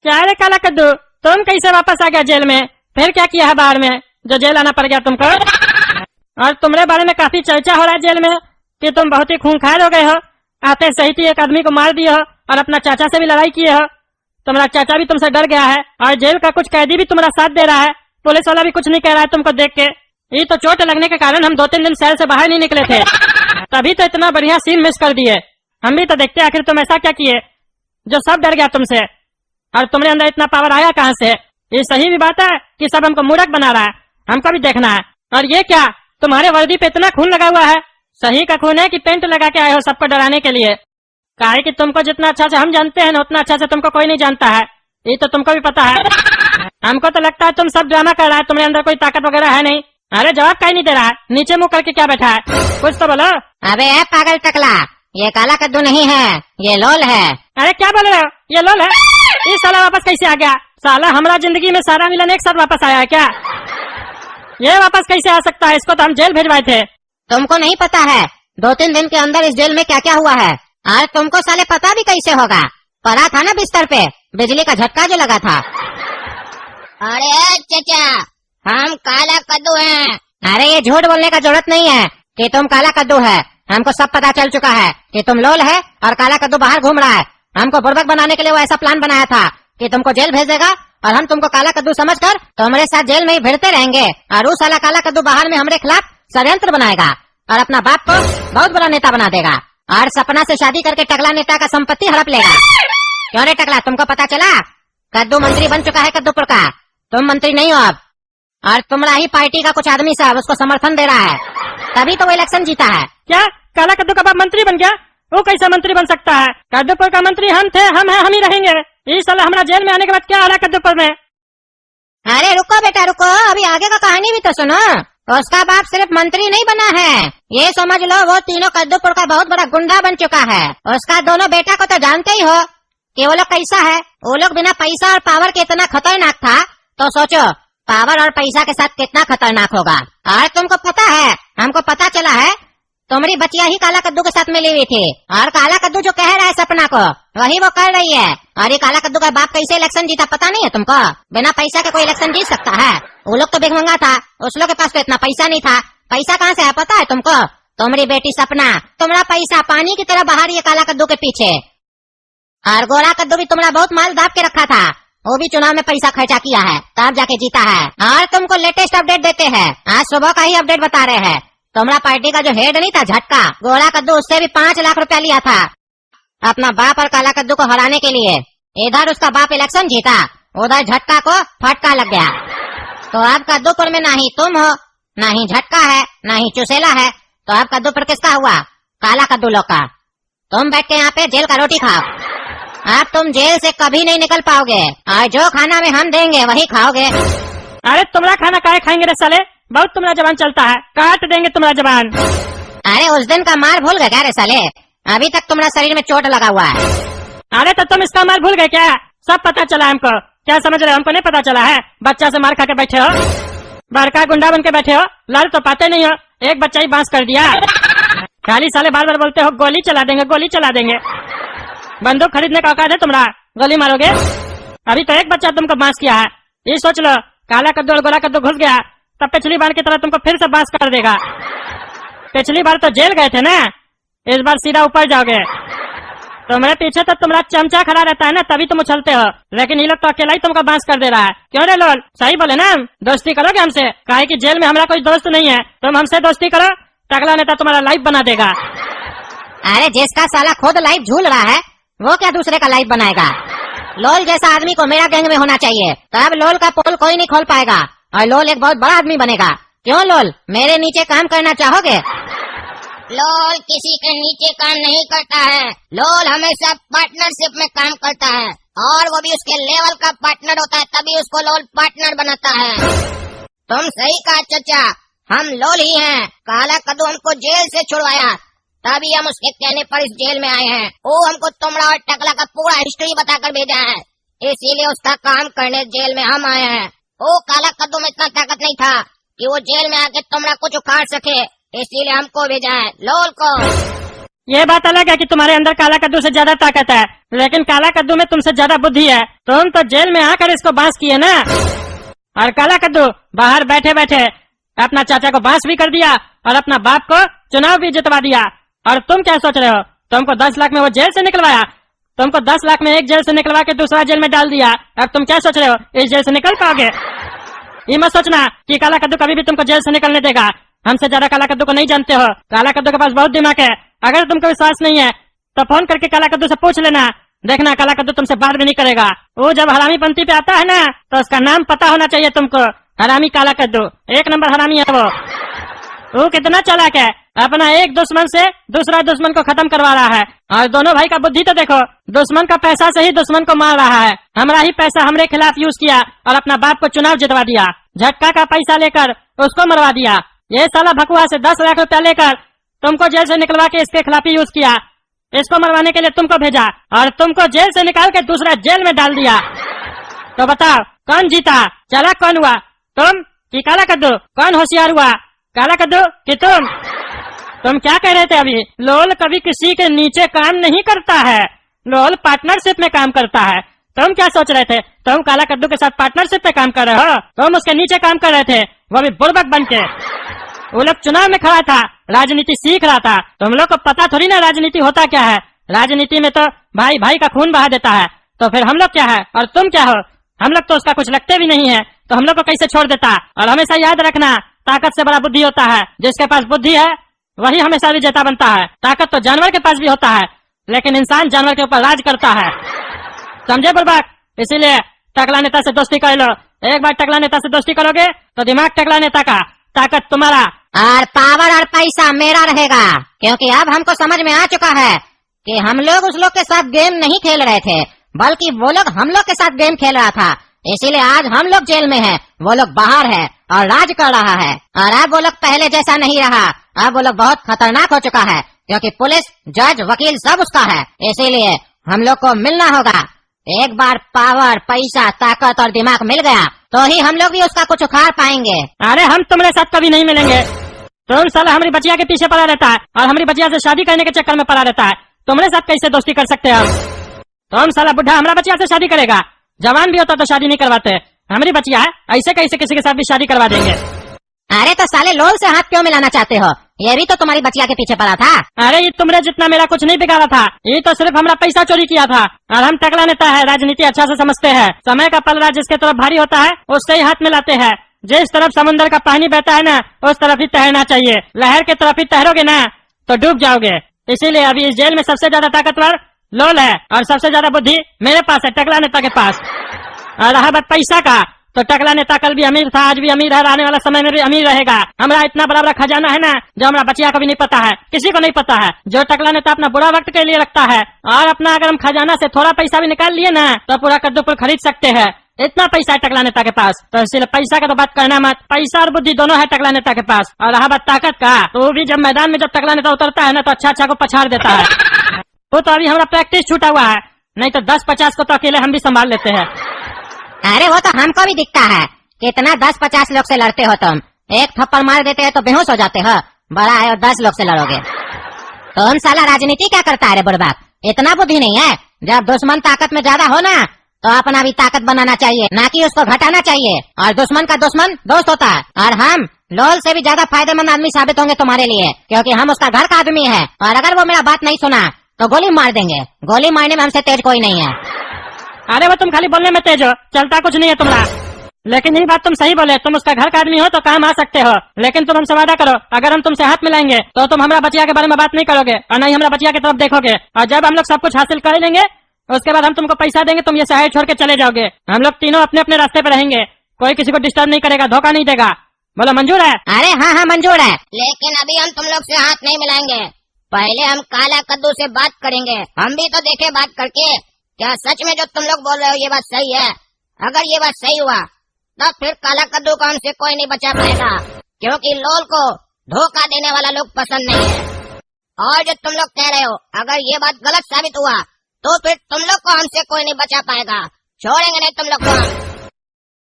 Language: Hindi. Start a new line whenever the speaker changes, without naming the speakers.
क्या रे काला कद्दू, तुम कैसे वापस आ गया जेल में? फिर क्या किया है बाहर में जो जेल आना पड़ गया तुमको? और तुम्हारे बारे में काफी चर्चा हो रहा है जेल में कि तुम बहुत ही खूंखार हो गए हो। आते सही थी एक आदमी को मार दिए हो और अपना चाचा से भी लड़ाई किए हो। तुम्हारा चाचा भी तुमसे डर गया है और जेल का कुछ कैदी भी तुम्हारा साथ दे रहा है। पुलिस वाला भी कुछ नहीं कह रहा है तुमको देख के। ये तो चोट लगने के कारण हम 2-3 दिन शहर से बाहर नहीं निकले थे, तभी तो इतना बढ़िया सीन मिस कर दिए। हम भी तो देखते आखिर तुम ऐसा क्या किए जो सब डर गया तुमसे, और तुम्हारे अंदर इतना पावर आया कहाँ से? ये सही भी बात है कि सब हमको मूर्ख बना रहा है? हमको भी देखना है। और ये क्या, तुम्हारे वर्दी पे इतना खून लगा हुआ है? सही का खून है कि पेंट लगा के आए हो सबको डराने के लिए? काहे कि तुमको जितना अच्छा से हम जानते हैं ना उतना अच्छा से तुमको कोई नहीं जानता है, ये तो तुमको भी पता है। हमको तो लगता है तुम सब ड्रामा कर रहा है, तुम्हारे अंदर कोई ताकत वगैरह है नहीं। अरे जवाब कहीं नहीं दे रहा है, नीचे मुंह करके क्या बैठा है? कुछ तो बोलो।
अबे ए पागल टकला, ये काला कद्दू नहीं है, ये लोल है।
अरे क्या बोल रहे हो, ये लोल है? ये साला वापस कैसे आ गया? साला हमारा जिंदगी में सारा मिलन एक साथ वापस आया है क्या? ये वापस कैसे आ सकता है? इसको तो हम जेल भेजवाए थे।
तुमको नहीं पता है 2-3 दिन के अंदर इस जेल में क्या क्या हुआ है? और तुमको साले पता भी कैसे होगा? पड़ा था ना बिस्तर पे बिजली का झटका जो लगा था। अरे चाचा, हम काला कद्दू हैं। अरे ये झूठ बोलने का जरूरत नहीं है कि तुम काला कद्दू है। हमको सब पता चल चुका है कि तुम लोल है और काला कद्दू बाहर घूम रहा है। हमको बुड़बक बनाने के लिए वो ऐसा प्लान बनाया था कि तुमको जेल भेज देगा और हम तुमको काला कद्दू समझकर तुम्हारे साथ जेल में ही भिड़ते रहेंगे, और उस साला काला कद्दू बाहर में हमारे खिलाफ षड्यंत्र बनाएगा और अपना बाप को बहुत बड़ा नेता बना देगा और सपना से शादी करके टकला नेता का संपत्ति हड़प लेगा। क्यों रे टकला, तुमको पता चला? कद्दू मंत्री बन चुका है कद्दूपुर का। तुम मंत्री नहीं हो अब, और तुम्हारा ही पार्टी का कुछ आदमी सब उसको समर्थन दे रहा है, तभी तो वो इलेक्शन जीता है।
क्या काला कद्दू का बाप मंत्री बन गया? वो कैसे मंत्री बन सकता है? कद्दूपुर का मंत्री हम थे, हम हैं, हम ही रहेंगे। इस साल हमारा जेल में आने के बाद क्या आ रहा है कद्दूपुर में?
अरे रुको बेटा रुको, अभी आगे का कहानी भी तो सुनो। उसका बाप सिर्फ मंत्री नहीं बना है, ये समझ लो वो तीनों कद्दूपुर का बहुत बड़ा गुंडा बन चुका है। उसका दोनों बेटा को तो जानते ही हो कि वो लोग कैसा है। वो लोग बिना पैसा और पावर के इतना खतरनाक था, तो सोचो पावर और पैसा के साथ कितना खतरनाक होगा। और तुमको पता है, हमको पता चला है तुम्हारी बचिया ही काला कद्दू के साथ मिली हुई थी, और काला कद्दू जो कह रहा है सपना को वही वो कर रही है। और ये काला कद्दू का बाप कैसे इलेक्शन जीता पता नहीं है तुमको? बिना पैसा के कोई इलेक्शन जीत सकता है? वो लोग तो भिखमंगा था, उस लोग के पास तो इतना पैसा नहीं था। पैसा कहाँ से है पता है तुमको? तुम्हारी बेटी सपना, तुम्हारा पैसा पानी की तरह बहा रही है काला कद्दू के पीछे। और गोरा कद्दू भी तुम्हारा बहुत माल दाब के रखा था, वो भी चुनाव में पैसा खर्चा किया है तब जाके जीता है। और तुमको लेटेस्ट अपडेट देते हैं, आज सुबह का ही अपडेट बता रहे हैं। तुम्हारा पार्टी का जो हेड नहीं था झटका, गोरा कद्दू, उससे भी 5 लाख रुपया लिया था अपना बाप और काला कद्दू को हराने के लिए। इधर उसका बाप इलेक्शन जीता, उधर झटका को फटका लग गया। तो अब कद्दूपुर में ना ही तुम हो, ना ही झटका है, ना ही चुसेला है, तो अब कद्दूपुर किसका हुआ? काला कद्दू लोग का। तुम बैठ के यहाँ पे जेल का रोटी खाओ, अब तुम जेल से कभी नहीं निकल पाओगे, और जो खाना में हम देंगे वही खाओगे।
अरे तुम्हारा खाना काहे खाएंगे रे साले? बहुत तुम्हारा जबान चलता है, काट देंगे तुम्हारा जबान।
अरे उस दिन का मार भूल गए क्या रे साले? अभी तक तुम्हारा शरीर में चोट लगा हुआ है।
अरे तो तुम इसका मार भूल गए क्या? सब पता चला हमको। क्या समझ रहे हो, हमको नहीं पता चला है? बच्चा से मार खा के बैठे हो, बड़का गुंडा बन के बैठे हो, लड़ तो पाते नहीं हो, एक बच्चा ही बांस कर दिया। खाली साले बार बार बोलते हो गोली चला देंगे, गोली चला देंगे। बंदूक खरीदने का औकात है तुम्हारा? गोली मारोगे? अभी तो एक बच्चा तुमको बांस किया है। ये सोच लो काला कद्दू और गोला कद्दू घुस गया तब पिछली बार की तरह तुमको फिर से बांस कर देगा। पिछली बार तो जेल गए थे ना, इस बार सीधा ऊपर जाओगे। तुम्हारे पीछे तो तुम्हारा चमचा खड़ा रहता है ना, तभी तुम उछलते हो, लेकिन ये लोग तो अकेला ही तुमको बांस कर दे रहा है। क्यों रे लोल, सही बोले ना? दोस्ती करोगे हमसे? काहे कि जेल में हमारा कोई दोस्त नहीं है, तुम हमसे दोस्ती करो, टकला नेता तुम्हारा लाइफ बना देगा।
अरे जिसका साला खुद लाइफ झूल रहा है वो क्या दूसरे का लाइफ बनाएगा? लोल जैसा आदमी को मेरा गैंग में होना चाहिए, तब लोल का पोल कोई नहीं खोल पाएगा और लोल एक बहुत बड़ा आदमी बनेगा। क्यों लोल, मेरे नीचे काम करना चाहोगे? लोल किसी के नीचे काम नहीं करता है, लोल हमेशा पार्टनरशिप में काम करता है, और वो भी उसके लेवल का पार्टनर होता है, तभी उसको लोल पार्टनर बनाता है। तुम सही कहा चचा, हम लोल ही हैं। काला कद्दू हमको जेल से छुड़वाया, तभी हम उसके कहने पर इस जेल में आए हैं। वो हमको तुमड़ा और टकला का पूरा हिस्ट्री बताकर भेजा है, इसीलिए उसका काम करने जेल में हम आए हैं। वो काला कद्दू में इतना ताकत नहीं था कि वो जेल में आके तुमड़ा कुछ उखाड़ सके, इसीलिए हमको भेजा है, लोल को।
ये बात अलग है कि तुम्हारे अंदर काला कद्दू से ज्यादा ताकत है, लेकिन काला कद्दू में तुमसे ज्यादा बुद्धि है। तुम तो जेल में आकर इसको बांस किए ना, और काला कद्दू बाहर बैठे बैठे अपना चाचा को बांस भी कर दिया और अपना बाप को चुनाव भी जितवा दिया। और तुम क्या सोच रहे हो, तुमको 10 लाख में वो जेल से निकलवाया, तुमको 10 लाख में एक जेल से निकलवा के दूसरा जेल में डाल दिया। अब तुम क्या सोच रहे हो, इस जेल से निकल पाओगे? ये मत सोचना कि काला कद्दू कभी भी तुमको जेल से निकलने देगा। हमसे ज्यादा काला कद्दू को नहीं जानते हो। काला कद्दू के पास बहुत दिमाग है। अगर तुमको विश्वास नहीं है तो फोन करके काला कद्दू से पूछ लेना, देखना काला कद्दू तुमसे बात भी नहीं करेगा। वो जब हरामी पंक्ति पे आता है ना, तो उसका नाम पता होना चाहिए तुमको, हरामी काला कद्दू। 1 नंबर हरामी है वो कितना चालाक है, अपना एक दुश्मन से दूसरा दुश्मन को खत्म करवा रहा है। और दोनों भाई का बुद्धि तो देखो, दुश्मन का पैसा से ही दुश्मन को मार रहा है। हमारा ही पैसा हमरे खिलाफ यूज किया और अपना बाप को चुनाव जितवा दिया। झटका का पैसा लेकर उसको मरवा दिया। ये साला भकुआ से 10 लाख रुपया लेकर तुमको जेल से निकलवा के इसके खिलाफ ही यूज किया। इसको मरवाने के लिए तुमको भेजा और तुमको जेल से निकाल के दूसरा जेल में डाल दिया। तो बताओ कौन जीता, चालाक कौन हुआ, तुम कि काला कद्दू? कौन होशियार हुआ, काला कद्दू कि तुम? तुम क्या कह रहे थे अभी? लोल कभी किसी के नीचे काम नहीं करता है, लोल पार्टनरशिप में काम करता है। तुम क्या सोच रहे थे, तुम काला कद्दू के साथ पार्टनरशिप पे काम कर रहे हो? तुम उसके नीचे काम कर रहे थे, वो भी बुड़बक बन के। वो लोग चुनाव में खड़ा था, राजनीति सीख रहा था। तुम लोग को पता थोड़ी ना राजनीति होता क्या है। राजनीति में तो भाई भाई का खून बहा देता है। तो फिर हम लोग क्या है और तुम क्या हो? हम लोग तो उसका कुछ लगते भी नहीं है, तो हम लोग को कैसे छोड़ देता? और हमेशा याद रखना, ताकत से बड़ा बुद्धि होता है। जिसके पास बुद्धि है वही हमेशा विजेता बनता है। ताकत तो जानवर के पास भी होता है, लेकिन इंसान जानवर के ऊपर राज करता है, समझे बुड़बक? इसीलिए टकला नेता से दोस्ती कर लो। एक बार टकला नेता से दोस्ती करोगे तो दिमाग टकला नेता का, ताकत तुम्हारा,
और पावर और पैसा मेरा रहेगा। क्योंकि अब हमको समझ में आ चुका है कि हम लोग उस लोग के साथ गेम नहीं खेल रहे थे, बल्कि वो लोग हम लोग के साथ गेम खेल रहा था। इसीलिए आज हम लोग जेल में हैं, वो लोग बाहर है और राज कर रहा है। और अब वो लोग पहले जैसा नहीं रहा, अब वो लोग बहुत खतरनाक हो चुका है, क्योंकि पुलिस, जज, वकील सब उसका है। इसीलिए हम लोग को मिलना होगा। एक बार पावर, पैसा, ताकत और दिमाग मिल गया तो ही हम लोग भी उसका कुछ उखाड़ पाएंगे।
अरे हम तुम्हारे साथ कभी नहीं मिलेंगे। तुम साला हमारी बचिया के पीछे पड़ा रहता है और हमारी बचिया से शादी करने के चक्कर में पड़ा रहता है। तुम्हारे साथ कैसे दोस्ती कर सकते हैं हम? तुम साला बुढ़ा हमारा बचिया से शादी करेगा? जवान भी होता तो शादी नहीं करवाते। हमारी बचिया है, ऐसे कैसे किसी के साथ भी शादी करवा देंगे?
अरे तो साले लोल से हाथ क्यों मिलाना चाहते हो? ये भी तो तुम्हारी बचिया के पीछे पड़ा था।
अरे ये तुमरे जितना मेरा कुछ नहीं बिगाड़ा था, ये तो सिर्फ हमारा पैसा चोरी किया था। और हम टकला नेता है, राजनीति अच्छा से समझते हैं। समय का पलड़ा जिसके तरफ भारी होता है उससे ही हाथ मिलाते हैं। जिस तरफ समुद्र का पानी बहता है ना, उस तरफ ही तैरना चाहिए। लहर के तरफ ही तैरोगे ना तो डूब जाओगे। इसीलिए अभी इस जेल में सबसे ज्यादा ताकतवर लोल है और सबसे ज्यादा बुद्धि मेरे पास है, टकला नेता के पास। और रहा बात पैसा का, तो टकला नेता कल भी अमीर था, आज भी अमीर है, आने वाला समय में भी अमीर रहेगा। हमारा इतना बड़ा बड़ा खजाना है ना, जो हमारा बचिया को भी नहीं पता है, किसी को नहीं पता है। जो टकला नेता अपना बुरा वक्त के लिए रखता है, और अपना अगर हम खजाना से थोड़ा पैसा भी निकाल लिए ना तो पूरा कद्दूपुर खरीद सकते हैं। इतना पैसा है टकला नेता के पास। तो इसलिए पैसा का तो बात करना मत, पैसा और बुद्धि दोनों है टकला नेता के पास। और रहा बात ताकत का, तो वो भी जब मैदान में जब टकला नेता उतरता है ना तो अच्छा को पछाड़ देता है। वो तो अभी हमारा प्रैक्टिस छूटा हुआ है, नहीं तो 10-50 को तो अकेले हम भी संभाल लेते हैं।
अरे वो तो हमको भी दिखता है, कितना 10-50 लोग से लड़ते हो तुम। एक थप्पड़ मार देते हो तो बेहोश हो जाते हो, बड़ा है और 10 लोग से लड़ोगे। तुम साला राजनीति क्या करता है रे बुड़बक? इतना बुद्धि नहीं है? जब दुश्मन ताकत में ज्यादा हो ना तो अपना भी ताकत बनाना चाहिए, ना कि उसको घटाना चाहिए। और दुश्मन का दुश्मन दोस्त होता है। और हम लोल से भी ज्यादा फायदेमंद आदमी साबित होंगे तुम्हारे लिए, क्योंकि हम उसका घर का आदमी है। और अगर वो मेरा बात नहीं सुना तो गोली मार देंगे। गोली मारने में हमसे तेज कोई नहीं है।
अरे वो तुम खाली बोलने में तेज हो, चलता कुछ नहीं है तुम्हारा। लेकिन यही बात तुम सही बोले, तुम उसका घर का आदमी हो तो काम आ सकते हो। लेकिन तुम हमसे वादा करो, अगर हम तुमसे हाथ मिलाएंगे तो तुम हमारा बचिया के बारे में बात नहीं करोगे और नहीं हमारा बचिया की तरफ देखोगे। और जब हम लोग सब कुछ हासिल कर लेंगे उसके बाद हम तुमको पैसा देंगे, तुम ये शहर छोड़ के चले जाओगे। हम लोग तीनों अपने अपने रास्ते पे रहेंगे, कोई किसी को डिस्टर्ब नहीं करेगा, धोखा नहीं देगा। बोलो मंजूर है?
अरे हाँ मंजूर है, लेकिन अभी हम तुम लोग से हाथ नहीं मिलाएंगे। पहले हम काला कद्दू से बात करेंगे। हम भी तो देखे बात करके क्या सच में जो तुम लोग बोल रहे हो ये बात सही है। अगर ये बात सही हुआ तब फिर काला कद्दू को हमसे कोई नहीं बचा पाएगा, क्योंकि लोल को धोखा देने वाला लोग पसंद नहीं है। और जो तुम लोग कह रहे हो, अगर ये बात गलत साबित हुआ तो फिर तुम लोग को हमसे कोई नहीं बचा पाएगा। छोड़ेंगे नहीं तुम लोग को हम।